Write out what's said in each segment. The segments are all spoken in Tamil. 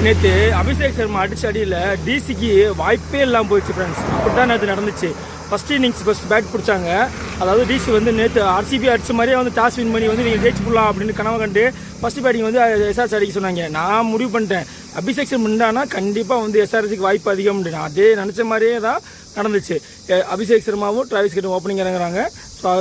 நேற்று அபிஷேக் சர்மா அடிச்ச அடியில் டிசிக்கு வாய்ப்பே இல்லாமல் போயிடுச்சு ஃப்ரெண்ட்ஸ். அப்படி தான் நேற்று நடந்துச்சு. ஃபஸ்ட் இன்னிங்ஸ் ஃபஸ்ட் பேட் பிடிச்சாங்க. அதாவது டிசி வந்து நேற்று ஆர்சிபி அடிச்ச மாதிரியே வந்து டாஸ் வின் பண்ணி வந்து நீங்கள் ஜெயிச்சு போடலாம் அப்படின்னு கனவு கண்டு ஃபஸ்ட் பேட்டிங் வந்து எஸ்ஆர்சி அடிக்க சொன்னாங்க. நான் முடிவு பண்ணிட்டேன், அபிஷேக் சர்மா நின்றானா கண்டிப்பாக வந்து எஸ்ஆர்சிக்கு வாய்ப்பு அதிகம் அப்படின்னு. அதே நினச்ச மாதிரியே தான் நடந்துச்சு. அபிஷேக் சர்மாவும் டிராவிஸ் கெட்டும் ஓப்பனிங் இறங்குறாங்க.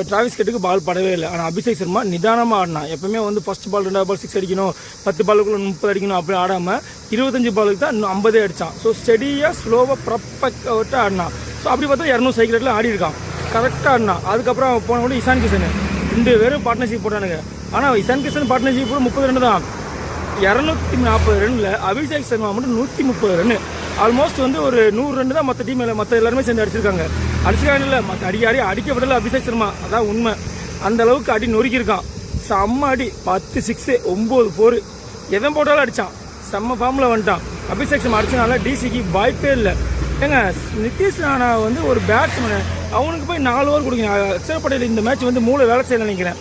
டிராவிஸ் கெட்டுக்கு பால் படவே இல்லை. ஆனால் அபிஷேக் சர்மா நிதானமாக ஆடினான். எப்பவுமே வந்து ஃபஸ்ட் பால் 2வது பால் 6 அடிக்கணும், 10 பாலுக்குள்ள 30 அடிக்கணும் அப்படி ஆடாமல் 25 பாலுக்கு தான் 50 அடித்தான். ஸோ ஸ்டெடியாக ஸ்லோவாக ப்ரப்பட்டு ஆடினான். ஸோ அப்படி பார்த்தா 200 சைக்கிள் ஆடி இருக்கான், கரெக்டாக ஆடினான். அதுக்கப்புறம் போன கூட இசான் கிஷன் 2 பேரும் பார்ட்னர்ஷிப் போட்டானுங்க. ஆனால் இசான் கிஷன் பார்ட்னர்ஷிப் கூட 30 ரன் தான். 240 ரன்னில் அபிஷேக் சர்மா மட்டும் 130 ரன். ஆல்மோஸ்ட் வந்து ஒரு 100 ரன் தான் மற்ற டீமில் மற்ற எல்லாருமே சேர்ந்து அடிச்சிருக்காங்க. அடிச்சிருக்காங்க இல்லை, மற்ற அடிக்கப்படல அபிஷேக் சர்மா, அதான் உண்மை. அந்த அளவுக்கு அடி நொறுக்கியிருக்கான். செம்ம அடி, 10 6 9 4 எவன் போட்டாலும் அடித்தான். செம்ம ஃபார்மில் வந்துட்டான். அபிஷேக் சர்மா அடிச்சனால டிசிக்கு வாய்ப்பே இல்லை. ஏங்க நிதிஷ் ராணா வந்து ஒரு பேட்ஸ்மேனு, அவனுக்கு போய் 4 ஓவர் கொடுங்க. அக்ஷர் பட்டேல் இந்த மேட்ச் வந்து மூளை வேலை செய்ய நினைக்கிறேன்.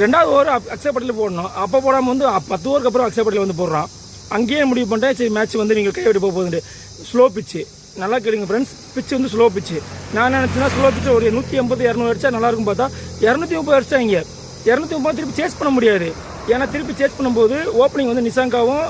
2வது ஓவர் அக்ஷர் பட்டேல் போடணும். அப்போ போடாமல் வந்து 10 ஓவருக்கு அப்புறம் அக்ஷர் பட்டேல் வந்து போடுறான். அங்கேயே முடிவு பண்ணிட்டேன், சரி மேட்ச் வந்து நீங்கள் கைவிட்டு போக போகுதுண்டு. ஸ்லோ பிச்சு நல்லா கேளுங்க ஃப்ரெண்ட்ஸ், பிச்சு வந்து ஸ்லோ பிச்சு. நான் நினச்சேன்னா ஸ்லோ பிச்சு ஒரு 180 200 அடிச்சா நல்லாயிருக்கும். பார்த்தா 230 அடிச்சா இங்கே 230 திருப்பி சேஸ் பண்ண முடியாது. ஏன்னா திருப்பி சேஸ் பண்ணும்போது ஓப்பனிங் வந்து நிசாங்காவும்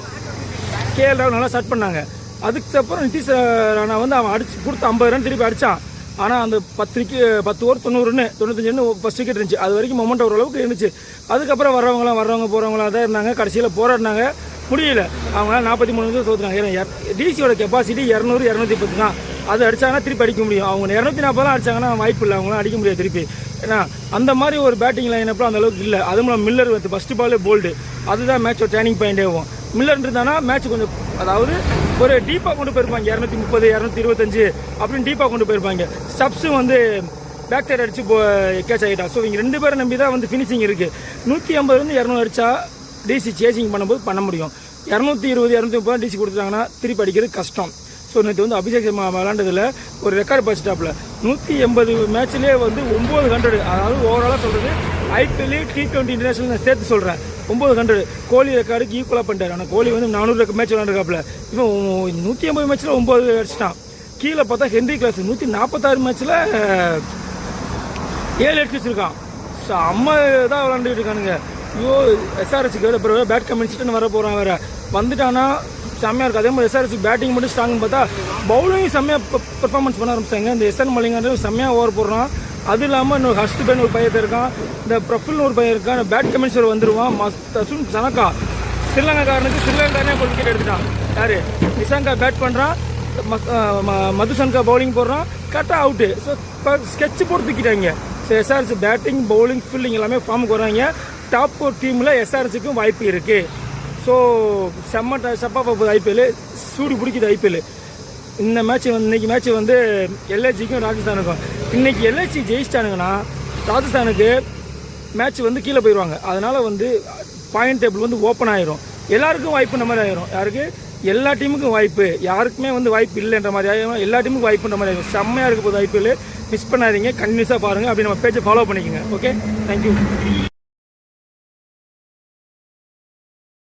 கேஎல் ராவும் நல்லா ஸ்டார்ட் பண்ணாங்க. அதுக்கப்புறம் நிதிஷ் ராணா வந்து அவன் அடிச்சு கொடுத்து 50 ரன் திருப்பி அடித்தான். ஆனால் அந்த 10 over 90 run 95 run first wicket இருந்துச்சு. அது வரைக்கும் மொமெண்ட் ஓரளவுக்கு இருந்துச்சு. அதுக்கப்புறம் வர்றவங்க போகிறவங்களாம் தான் இருந்தாங்க. கடைசியில் போராடினாங்க, முடியல. அவங்களால 43 ரன் தோற்றுனாங்க. ஏன்னா டிசியோட கெப்பாசிட்டி 200 210 தான். அது அடித்தாங்கன்னா திருப்பி அடிக்க முடியும். அவங்க 240 அடிச்சாங்கன்னா வாய்ப்பு இல்லை, அவங்களாம் அடிக்க முடியாது திருப்பி. ஏன்னா அந்த மாதிரி ஒரு பேட்டிங் லைனப்லாம் அந்த அளவுக்கு இல்லை. அது மூலம் மில்லர் வந்து ஃபஸ்ட்டு பாலே போல்டு, அதுதான் மேட்சோட டேர்னிங் பாயிண்டே ஆகும். மில்லர் இருந்தானா மேட்ச் கொஞ்சம், அதாவது ஒரு டீப்பாக கொண்டு போயிருப்பாங்க. 230 225 அப்படின்னு டீப்பாக கொண்டு போயிருப்பாங்க. ஸ்டப்ஸும் வந்து பேக் சைடு அடிச்சு கேட்ச் ஆகிட்டான். ஸோ இவங்க 2 பேரை நம்பி தான் வந்து ஃபினிஷிங் இருக்குது. 150 200 அடித்தா டிசி சேசிங் பண்ணும்போது பண்ண முடியும். 220 230 டிசி கொடுத்துட்டாங்கன்னா திருப்பி அடிக்கிறது கஷ்டம். ஸோ நேற்று வந்து அபிஷேக் சர்மா விளாண்டதில் ஒரு ரெக்கார்டு பஸ்டாப்பில் 180 மேட்ச்லேயே வந்து 900. அதாவது ஓவராலாக சொல்கிறது ஐபிஎல் T20 இன்டர்நேஷனல் சேர்த்து சொல்கிறேன். 900 கோலி ரெக்கார்டுக்கு ஈக்குவலாக பண்ணிட்டார். ஆனால் கோலி வந்து 400 மேட்ச் விளாண்டுருக்காப்புல. இவன் 180 மேட்ச்சில் 9 அடிச்சிட்டான். கீழே பார்த்தா ஹென்ரி கிளாஸ் 146 மேட்ச்சில் 7 அடிச்சு வச்சுருக்கான். ஸோ அம்மா தான் விளாண்டுட்டு இருக்கானுங்க. ஐயோ எஸ்ஆர்எஸ்க்கு அப்புறம் பேட் கம்மிச்சிட்டுன்னு வர போகிறான். வேறு வந்துட்டானா செம்மையாக இருக்குது. அதே மாதிரி எஸ்ஆர்எஸ்சி பேட்டிங் மட்டும் ஸ்ட்ராங்னு பார்த்தா பவுலிங் செம்மையாக பெர்ஃபார்மன்ஸ் பண்ண ஆரம்பிச்சாங்க. இந்த எஸ்என் மலிங்கான செம்மையாக ஓவர் போடுறான். அது இல்லாமல் இன்னும் ஹர்ஷ்ட் பேன் ஒரு பையன் இருக்கான், இந்த பிரஃபுல்னு ஒரு பையன் இருக்கான். பேட் கமிஷனர் வந்துடுவான். தசுன் சனக்கா ஸ்ரீலங்காக்காரனுக்கு ஸ்ரீலங்கானே ஒரு விக்கெட் எடுத்துட்டான். யார் நிசாங்கா பேட் பண்ணுறான், மதுசன்கா பவுலிங் போடுறான், கரெக்டாக அவுட்டு. ஸோ இப்போ ஸ்கெட்ச் போட்டு தூக்கிட்டாங்க. So SRS batting bowling fielding எல்லாமே ஃபார்முக்கு வராங்க. டாப் 4 டீமில் எஸ்ஆர்எஸ்க்கும் வாய்ப்பு இருக்குது. ஸோ செம்ம சப்பா போகுது ஐபிஎல், சூடு பிடிக்குது ஐபிஎல். இந்த மேட்ச் வந்து இன்றைக்கி மேட்ச் வந்து எல்ஐசிக்கும் ராஜஸ்தானுக்கும். இன்றைக்கி எல்ஐசி ஜெயிச்சிட்டானுங்கன்னா ராஜஸ்தானுக்கு மேட்ச் வந்து கீழே போயிடுவாங்க. அதனால் வந்து பாயிண்ட் டேபிள் வந்து ஓப்பன் ஆயிரும். எல்லாருக்கும் வாய்ப்பு இந்த மாதிரி ஆயிரும். யாருக்கு? எல்லா டீமுக்கும் வாய்ப்பு, யாருக்குமே வந்து வாய்ப்பு இல்லைன்ற மாதிரி ஆயிரும். எல்லா டீமுக்கும் வாய்ப்புன்ற மாதிரி ஆயிரும். செம்மையாக இருக்க போகுது ஐபிஎல். மிஸ் பண்ணாதீங்க, கன்வியூஸாக பாருங்கள். அப்படி நம்ம பேஜை ஃபாலோ பண்ணிக்கோங்க. Okay, thank you.